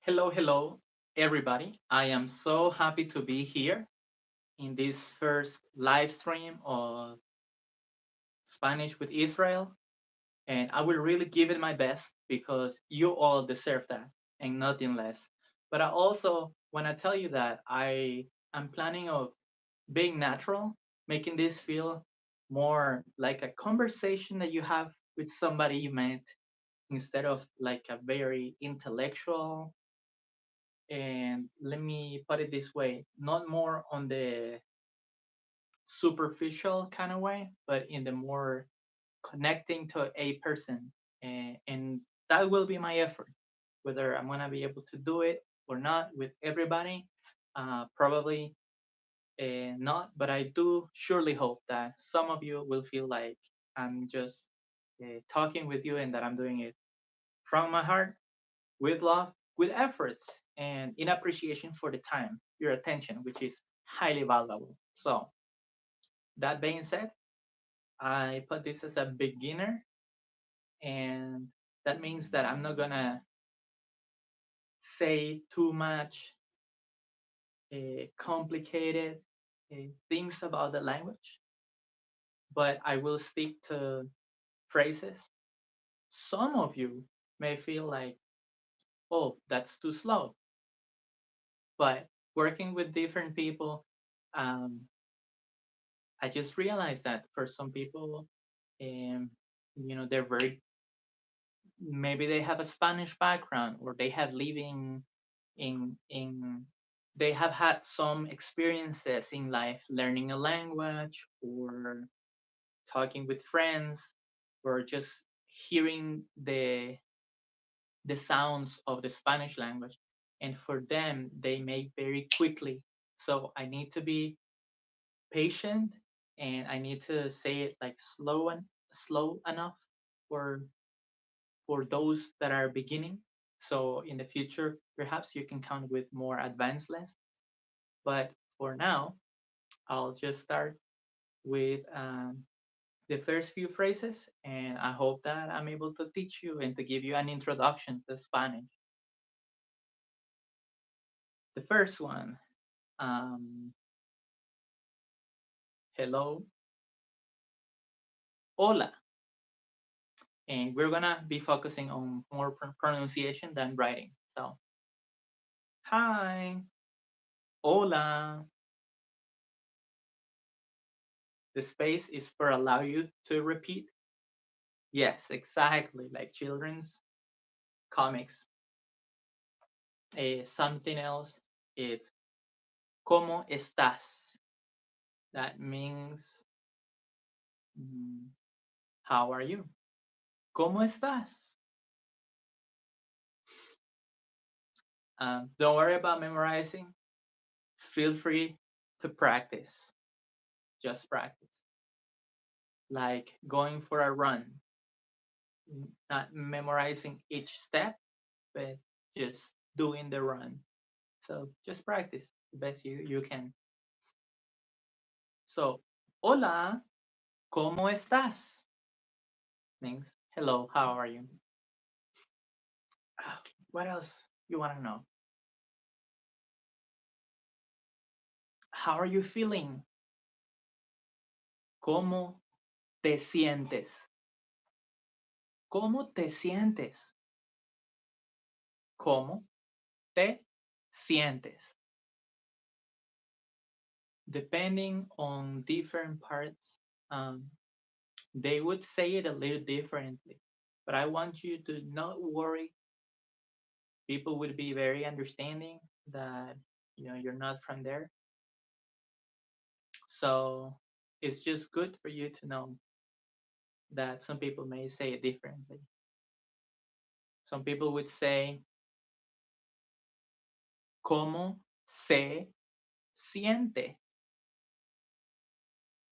Hello, hello, everybody. I am so happy to be here in this first live stream of Spanish with Israel. And I will really give it my best because you all deserve that and nothing less. But I also want to tell you that I am planning of being natural, making this feel more like a conversation that you have with somebody you met instead of like a very intellectual, and let me put it this way, not more on the superficial kind of way, but in the more connecting to a person. And that will be my effort. Whether I'm going to be able to do it or not with everybody, probably not, but I do surely hope that some of you will feel like I'm just talking with you and that I'm doing it from my heart, with love, with efforts, and in appreciation for the time, your attention, which is highly valuable. So, that being said, I put this as a beginner, and that means that I'm not gonna say too much complicated things about the language, but I will stick to phrases. Some of you may feel like, oh, that's too slow, but working with different people, um, I just realized that for some people, um, they're very, maybe they have a Spanish background or they have living in they have had some experiences in life learning a language or talking with friends or just hearing the sounds of the Spanish language, and for them they make very quickly. So I need to be patient, and I need to say it like slow enough for those that are beginning. So in the future, perhaps you can count with more advanced lessons. But for now, I'll just start with the first few phrases, and I hope that I'm able to teach you and to give you an introduction to Spanish. The first one, um, hello, hola. And we're gonna be focusing on more pronunciation than writing. So, hi, hola. The space is for allow you to repeat. Yes, exactly, like children's comics. Something else is ¿Cómo estás? That means how are you? ¿Cómo estás? Don't worry about memorizing. Feel free to practice. Just practice. Like going for a run, not memorizing each step, but just doing the run. So just practice the best you can. So, hola, ¿cómo estás? Means hello, how are you? What else you want to know? How are you feeling? ¿Cómo te sientes? ¿Cómo te sientes? ¿Cómo te sientes? Depending on different parts, um, they would say it a little differently. But I want you to not worry. People would be very understanding that you're not from there. So it's just good for you to know that some people may say it differently. Some people would say, ¿cómo se siente?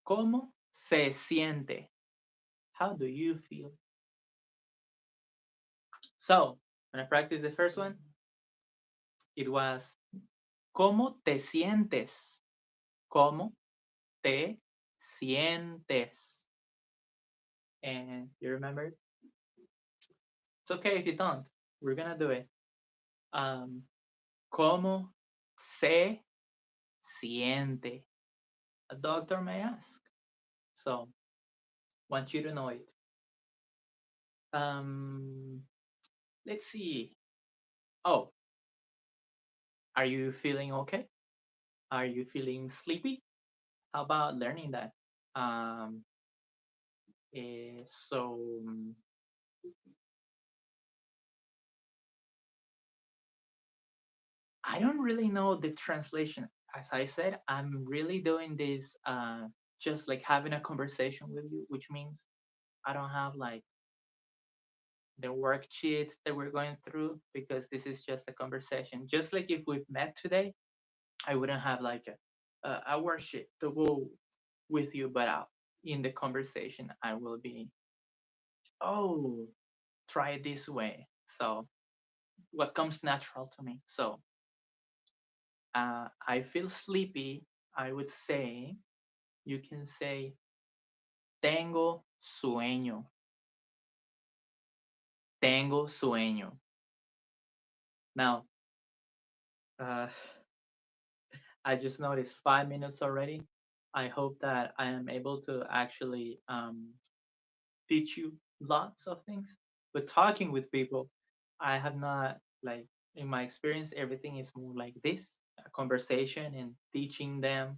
¿Cómo se siente? How do you feel? So, when I practiced the first one, it was, ¿cómo te sientes? ¿Cómo te sientes? And you remember? It's okay if you don't. We're gonna do it. Um, ¿Cómo se siente? A doctor may ask. So, want you to know it. Um, let's see. Oh, are you feeling okay? Are you feeling sleepy? How about learning that? Um, so I don't really know the translation. As I said, I'm really doing this just like having a conversation with you, which means I don't have like the worksheets that we're going through because this is just a conversation. Just like if we've met today, I wouldn't have like a worksheet to go with you, but in the conversation, I will be, oh, try it this way. So what comes natural to me. So I feel sleepy. I would say you can say tengo sueño. Tengo sueño. Now, uh, I just noticed 5 minutes already. I hope that I am able to actually teach you lots of things. But talking with people, I have not like in my experience, everything is more like this a conversation and teaching them.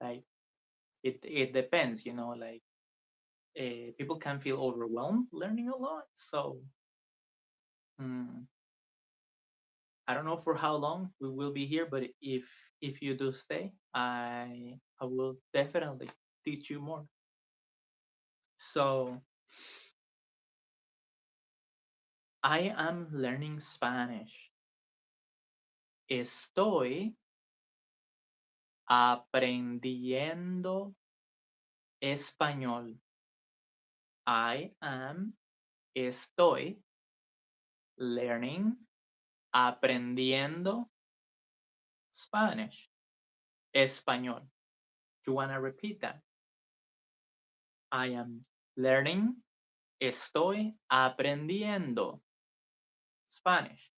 Like it depends, like people can feel overwhelmed learning a lot. So mm, I don't know for how long we will be here, but if you do stay, I will definitely teach you more. So I am learning Spanish. Estoy aprendiendo español. I am, estoy learning, aprendiendo Spanish. Español. You want to repeat that? I am learning, estoy aprendiendo Spanish.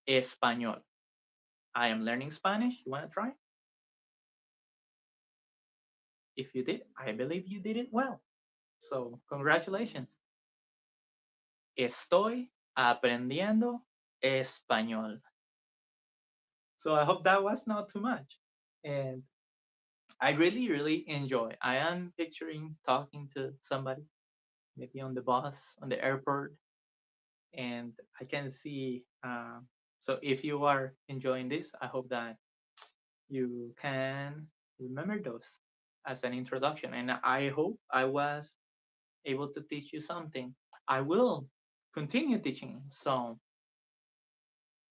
Español. I am learning Spanish. You want to try? If you did, I believe you did it well. So, congratulations. Estoy aprendiendo español. So, I hope that was not too much. And I really, really enjoy. I am picturing talking to somebody, maybe on the bus, on the airport, and I can see. So, if you are enjoying this, I hope that you can remember those as an introduction. And I hope I was able to teach you something. I will continue teaching. So,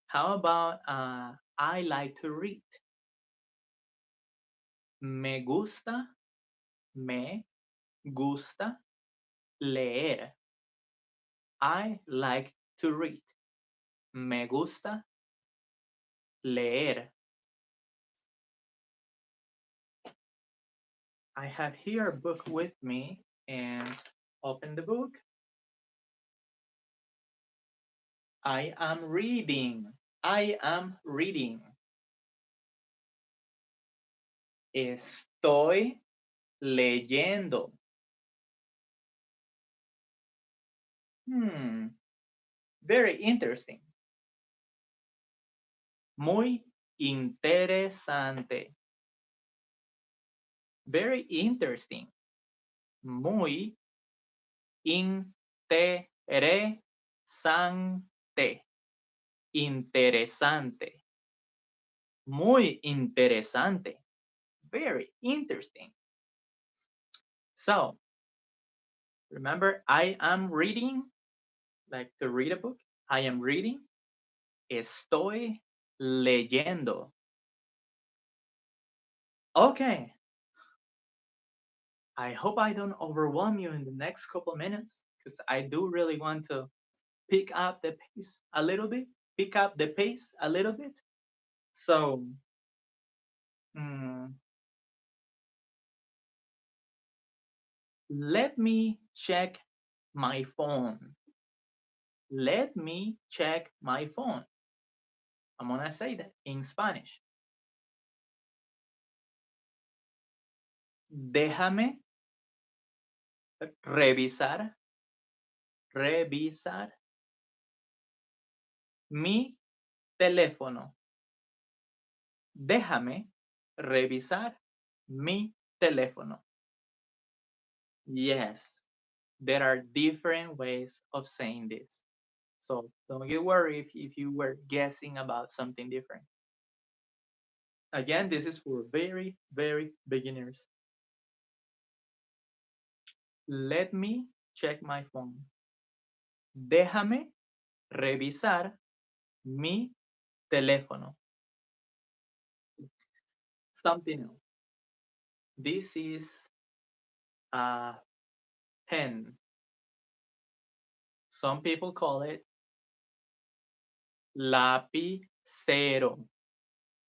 how about I like to read? Me gusta, me gusta leer. I like to read. Me gusta leer. I have here a book with me and open the book. I am reading. I am reading. Estoy leyendo. Hmm, very interesting. Muy interesante. Very interesting. Muy interesante. Interesante. Muy interesante. Very interesting. So, remember, I am reading, like to read a book. I am reading. Estoy leyendo. Okay. I hope I don't overwhelm you in the next couple minutes because I do really want to pick up the pace a little bit. Pick up the pace a little bit. So, mm, let me check my phone. Let me check my phone. I'm gonna say that in Spanish. Déjame revisar, revisar mi teléfono. Déjame revisar mi teléfono. Yes, there are different ways of saying this. So don't get worried if you were guessing about something different. Again, this is for very, very beginners. Let me check my phone. Déjame revisar mi teléfono. Something else. This is a pen. Some people call it lapicero.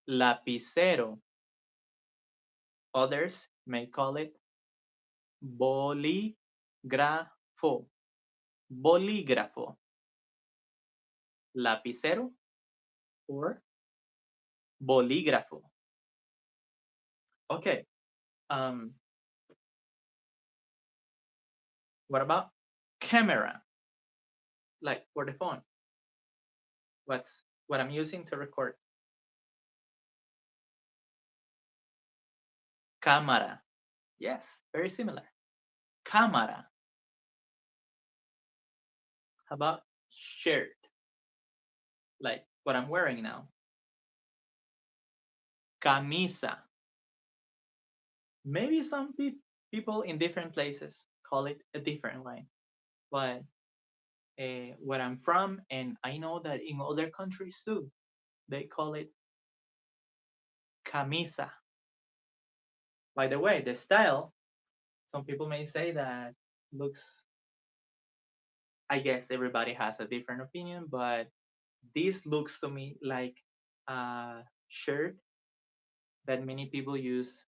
Lapicero. Others may call it bolígrafo. Bolígrafo. Lapicero or bolígrafo. Okay. Um, what about camera? Like for the phone. What's what I'm using to record? Cámara. Yes, very similar. Cámara. How about shirt? Like what I'm wearing now. Camisa. Maybe some people in different places call it a different way. But where I'm from, and I know that in other countries too, they call it camisa. By the way, the style, some people may say that looks, I guess everybody has a different opinion, but this looks to me like a shirt that many people use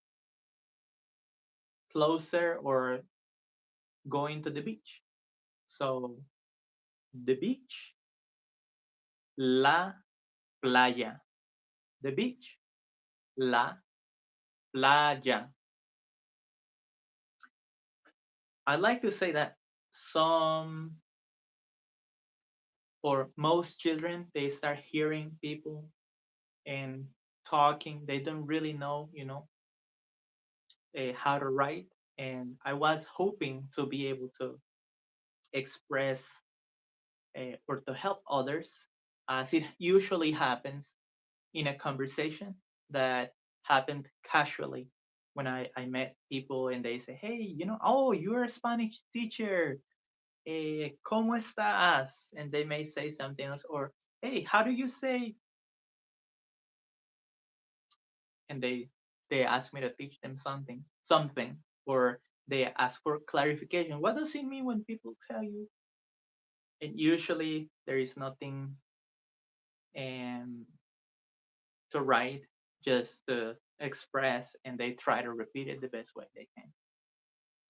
closer or going to the beach. So the beach, la playa. The beach, la playa. I like to say that some or most children, they start hearing people and talking. They don't really know, how to write. And I was hoping to be able to express or to help others, as it usually happens in a conversation that happened casually when I met people and they say, hey, oh, you're a Spanish teacher. ¿Cómo estás? And they may say something else, or hey, how do you say? And they ask me to teach them something, or they ask for clarification. What does it mean when people tell you? And usually there is nothing um, to write, just to express, and they try to repeat it the best way they can.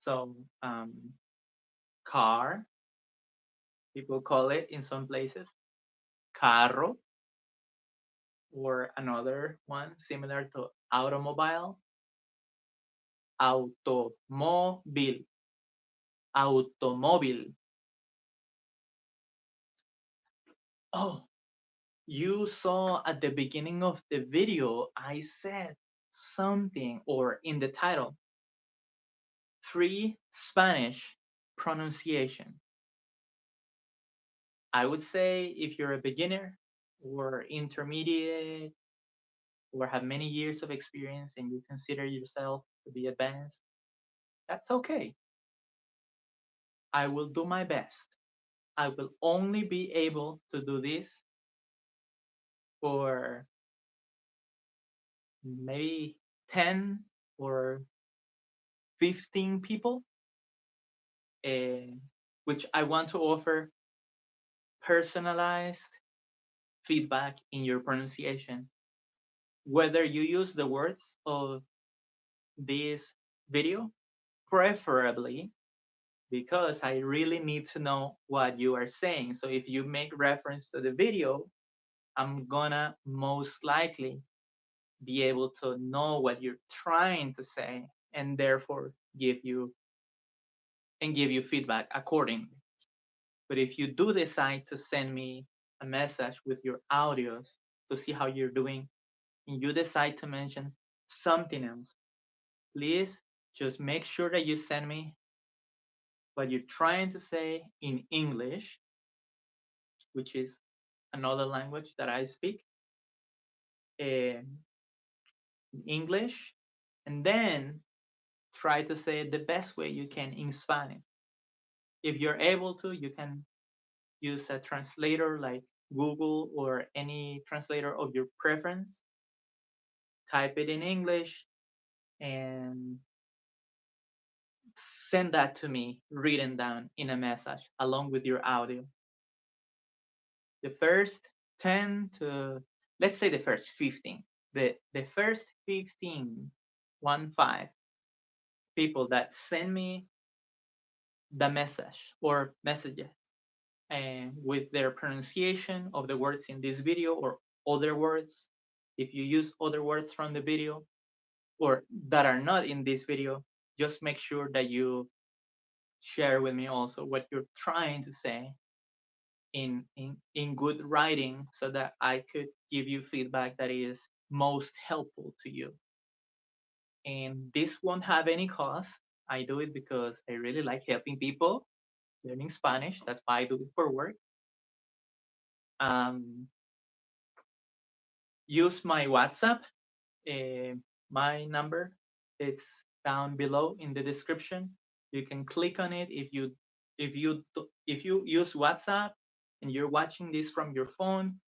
So car, people call it in some places carro, or another one similar to automobile, automóvil, automóvil. Oh, you saw at the beginning of the video, I said something, or in the title, free Spanish pronunciation. I would say if you're a beginner or intermediate or have many years of experience and you consider yourself to be advanced, that's okay. I will do my best. I will only be able to do this for maybe 10 or 15 people, uh, which I want to offer personalized feedback in your pronunciation. Whether you use the words of this video, preferably, because I really need to know what you are saying. So if you make reference to the video I'm gonna most likely be able to know what you're trying to say and therefore give you feedback accordingly. But if you do decide to send me a message with your audios to see how you're doing, and you decide to mention something else, please just make sure that you send me what you're trying to say in English, which is another language that I speak, in English, and then try to say it the best way you can in Spanish. If you're able to, you can use a translator like Google or any translator of your preference. Type it in English and send that to me written down in a message along with your audio. The first 10 to, let's say the first 15, the first 15, 1 5 people that send me the message or messages and with their pronunciation of the words in this video or other words, if you use other words from the video or that are not in this video, just make sure that you share with me also what you're trying to say in good writing so that I could give you feedback that is most helpful to you. And this won't have any cost. I do it because I really like helping people learning Spanish. That's why I do it for work. Um, Use my WhatsApp. My number, it's down below in the description. You can click on it if you use WhatsApp and you're watching this from your phone.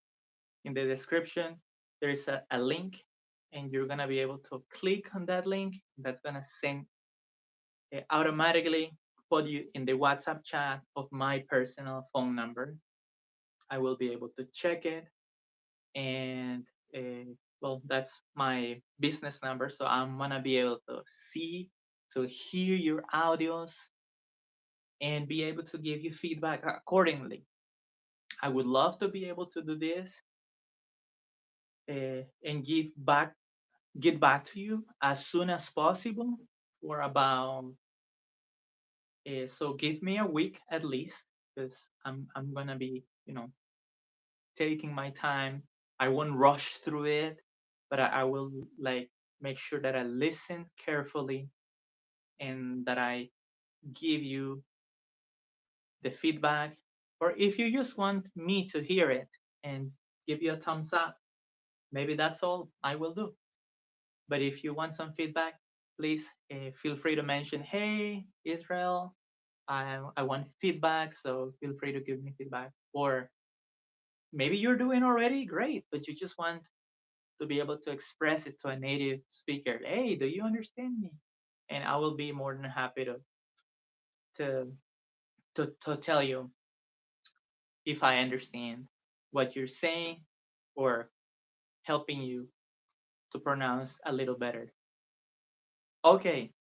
In the description, there is a link, and you're gonna be able to click on that link. That's gonna send automatically put you in the WhatsApp chat of my personal phone number. I will be able to check it, and well, that's my business number, so I'm gonna be able to see, to hear your audios, and be able to give you feedback accordingly. I would love to be able to do this and get back to you as soon as possible for about so give me a week at least because I'm gonna be taking my time. I won't rush through it, but I will like make sure that I listen carefully and that I give you the feedback. Or if you just want me to hear it and give you a thumbs up, maybe that's all I will do. But if you want some feedback, please feel free to mention, hey, Israel, I want feedback, so feel free to give me feedback. Or maybe you're doing already great, but you just want to be able to express it to a native speaker. Hey, do you understand me? And I will be more than happy to to tell you if I understand what you're saying or helping you to pronounce a little better. Okay,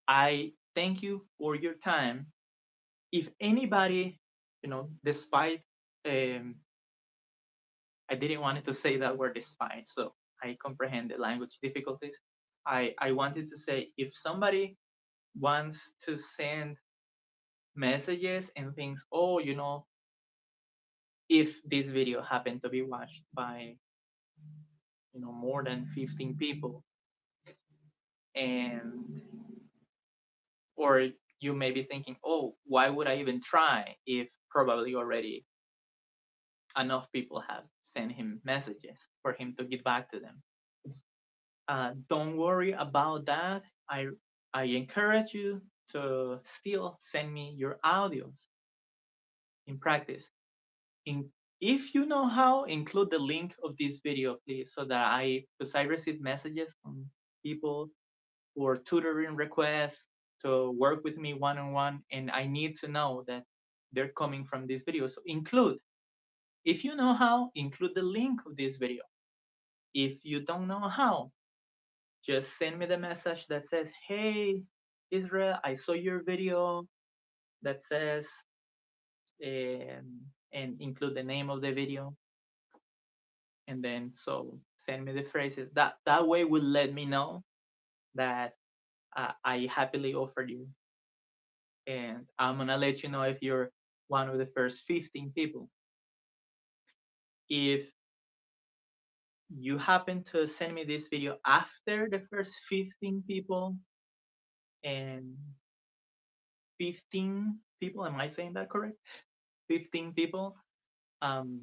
I thank you for your time. If anybody, despite, I didn't want to say that word despite, so I comprehend the language difficulties. I wanted to say if somebody wants to send messages and things, oh, if this video happened to be watched by, more than 15 people, and or you may be thinking, oh, why would I even try if probably already enough people have sent him messages for him to get back to them. Don't worry about that. I encourage you to still send me your audios in practice. In If you know how, include the link of this video, please, so that because I receive messages from people or tutoring requests to work with me one on one, and I need to know that they're coming from this video. So if you know how, include the link of this video. If you don't know how, just send me the message that says, hey, Israel, I saw your video that says, and include the name of the video. and then so send me the phrases. That way will let me know that I happily offered you, and I'm gonna let you know if you're one of the first 15 people. If you happen to send me this video after the first 15 people, and 15 people, am I saying that correct? 15 people, um,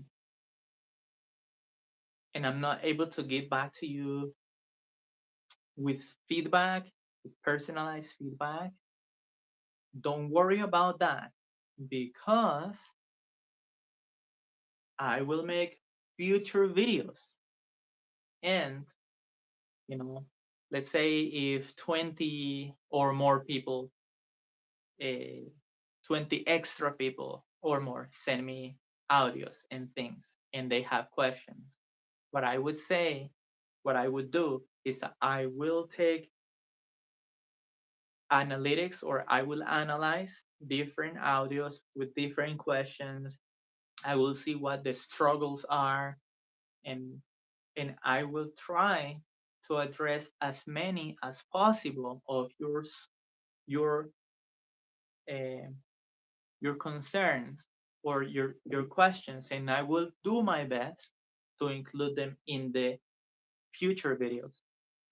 and I'm not able to get back to you with feedback, with personalized feedback, don't worry about that, because I will make future videos. And, you know, let's say if 20 or more people, uh, 20 extra people or more send me audios and things, and they have questions, what I would say, what I would do is I will take analytics, or I will analyze different audios with different questions. I will see what the struggles are, and I will try to address as many as possible of your uh, your concerns or your questions, and I will do my best to include them in the future videos.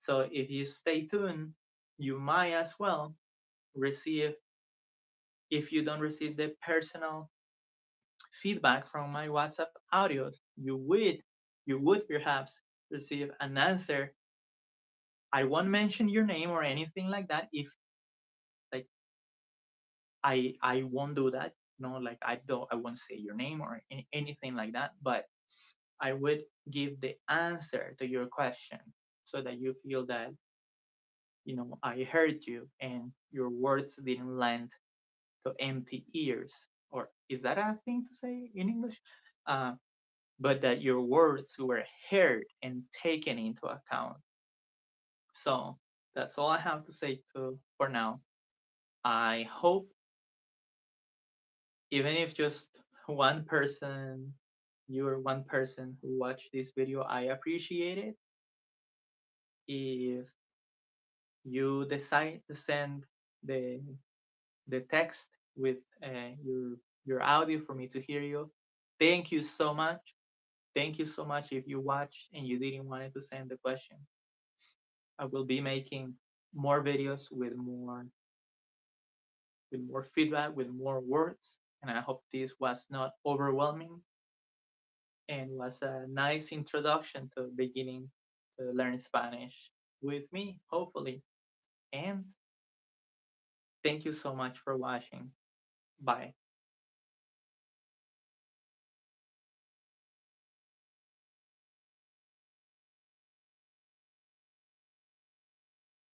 So if you stay tuned, you might as well receive, if you don't receive the personal feedback from my WhatsApp audios, you would perhaps receive an answer. I won't mention your name or anything like that. If like I won't do that. No, like I won't say your name or anything like that. But I would give the answer to your question so that you feel that I heard you and your words didn't land to empty ears. Or is that a thing to say in English? Uh, but that your words were heard and taken into account. So that's all I have to say to for now. I hope, even if just one person, you're one person who watched this video, I appreciate it. If you decide to send the the text with your audio for me to hear you, thank you so much. Thank you so much. If you watched and you didn't want to send the question, I will be making more videos with more feedback, with more words, and I hope this was not overwhelming and was a nice introduction to beginning to learn Spanish with me, hopefully. And thank you so much for watching. Bye.